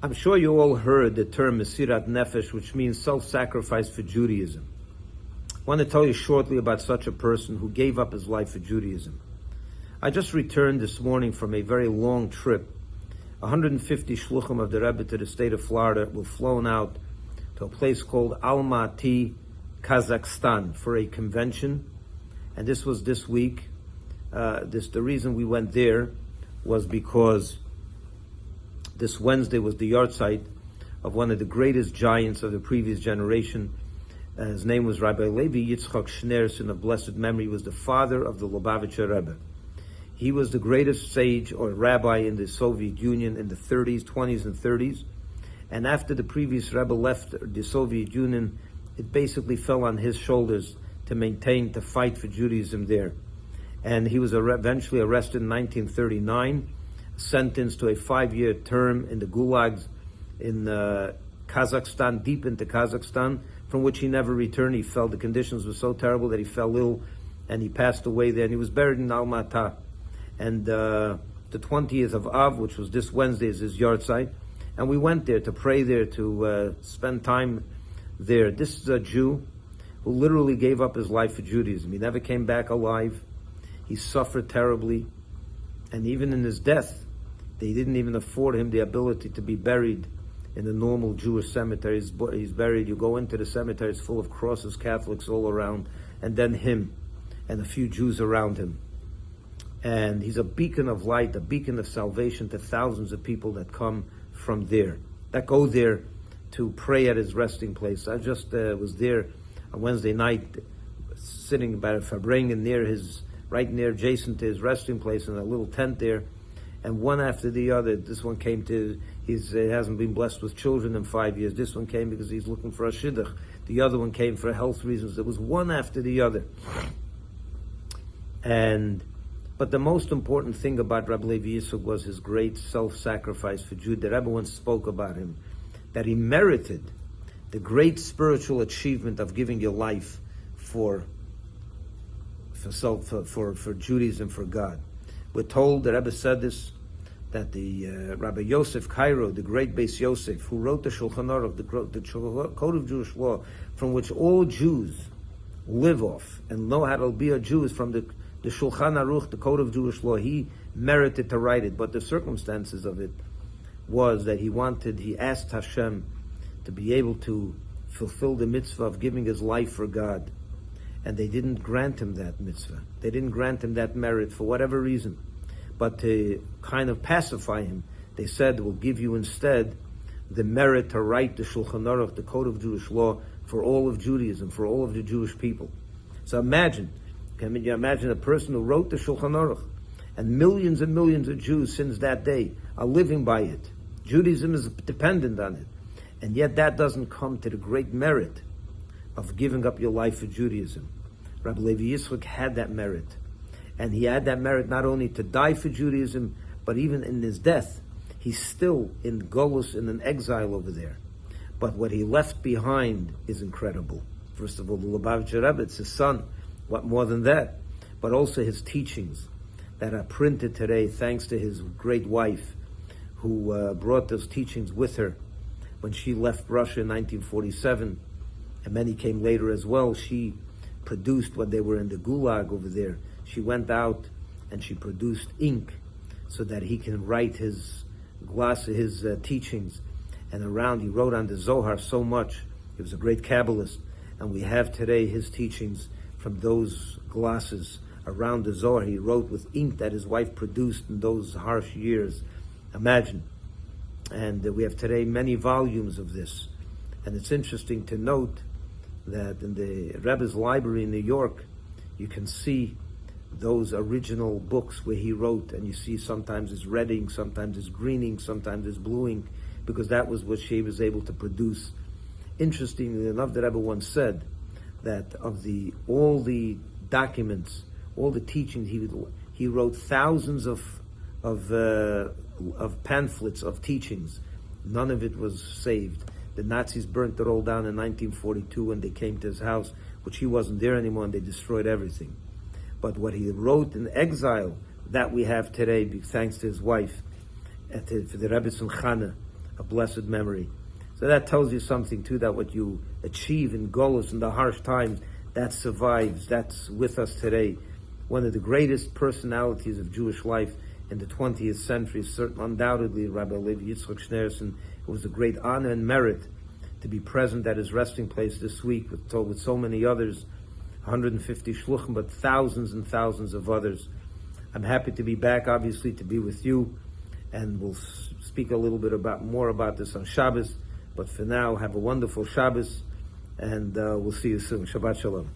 I'm sure you all heard the term Mesirat Nefesh, which means self-sacrifice for Judaism. I want to tell you shortly about such a person who gave up his life for Judaism. I just returned this morning from a very long trip. 150 shluchim of the Rebbe to the state of Florida were flown out to a place called Almaty, Kazakhstan, for a convention. And this was this week. The reason we went there was because this Wednesday was the yahrzeit of one of the greatest giants of the previous generation. His name was Rabbi Levi Yitzchak Schneerson of blessed memory. He was the father of the Lubavitcher Rebbe. He was the greatest sage or rabbi in the Soviet Union in the 30s, 20s, and 30s. And after the previous Rebbe left the Soviet Union, it basically fell on his shoulders to fight for Judaism there. And he was eventually arrested in 1939, sentenced to a 5-year term in the gulags in Kazakhstan, deep into Kazakhstan, from which he never returned. He felt the conditions were so terrible that he fell ill and he passed away there. And he was buried in Almaty. And the 20th of Av, which was this Wednesday, is his yahrzeit. And we went there to pray there, to spend time there. This is a Jew who literally gave up his life for Judaism. He never came back alive. He suffered terribly. And even in his death, they didn't even afford him the ability to be buried in the normal Jewish cemetery. He's buried, you go into the cemetery, it's full of crosses, Catholics all around, and then him and a few Jews around him. And he's a beacon of light, a beacon of salvation to thousands of people that come from there, that go there to pray at his resting place. I just was there on Wednesday night, sitting about a Fabrengen right near adjacent to his resting place in a little tent there. And one after the other, this one came to, he hasn't been blessed with children in 5 years. This one came because he's looking for a shidduch. The other one came for health reasons. There was one after the other. But the most important thing about Rabbi Levi Yitzchak was his great self-sacrifice for Judaism. The Rebbe once spoke about him, that he merited the great spiritual achievement of giving your life for Judaism, for God. We're told, the Rebbe said this, that the Rabbi Yosef Cairo, the great Beis Yosef, who wrote the Shulchan Aruch, the Code of Jewish Law, from which all Jews live off and know how to be a Jew, is from the Shulchan Aruch, the Code of Jewish Law. He merited to write it, but the circumstances of it was that he asked Hashem to be able to fulfill the mitzvah of giving his life for God. And they didn't grant him that mitzvah. They didn't grant him that merit for whatever reason. But to kind of pacify him, they said, we'll give you instead the merit to write the Shulchan Aruch, the Code of Jewish Law, for all of Judaism, for all of the Jewish people. So can you imagine a person who wrote the Shulchan Aruch, and millions of Jews since that day are living by it. Judaism is dependent on it. And yet that doesn't come to the great merit of giving up your life for Judaism. Rabbi Levi Yitzchak had that merit. And he had that merit not only to die for Judaism, but even in his death, he's still in Golus, in an exile over there. But what he left behind is incredible. First of all, the Lubavitcher Rebbe, it's his son. What more than that? But also his teachings that are printed today, thanks to his great wife, who brought those teachings with her when she left Russia in 1947, and many came later as well. She produced, when they were in the gulag over there, she went out and she produced ink so that he can write his teachings. And he wrote on the Zohar so much. He was a great Kabbalist. And we have today his teachings from those glosses around the Zohar. He wrote with ink that his wife produced in those harsh years. Imagine. And we have today many volumes of this. And it's interesting to note that in the Rebbe's library in New York, you can see those original books where he wrote, and you see sometimes it's red ink, sometimes it's green ink, sometimes it's blue ink, because that was what she was able to produce. Interestingly enough, the Rebbe once said that of all the documents, all the teachings, he wrote thousands of pamphlets of teachings. None of it was saved. The Nazis burnt it all down in 1942 when they came to his house, which he wasn't there anymore, and they destroyed everything. But what he wrote in exile, that we have today, thanks to his wife, for the Rebbe's Chana, a blessed memory. So that tells you something too, that what you achieve in Golus in the harsh times, that survives, that's with us today. One of the greatest personalities of Jewish life in the 20th century, certainly undoubtedly Rabbi Levi Yitzchak Schneerson. It was a great honor and merit to be present at his resting place this week with so many others, 150 shluchim, but thousands and thousands of others. I'm happy to be back, obviously, to be with you, and we'll speak a little bit more about this on Shabbos. But for now, have a wonderful Shabbos, and we'll see you soon. Shabbat Shalom.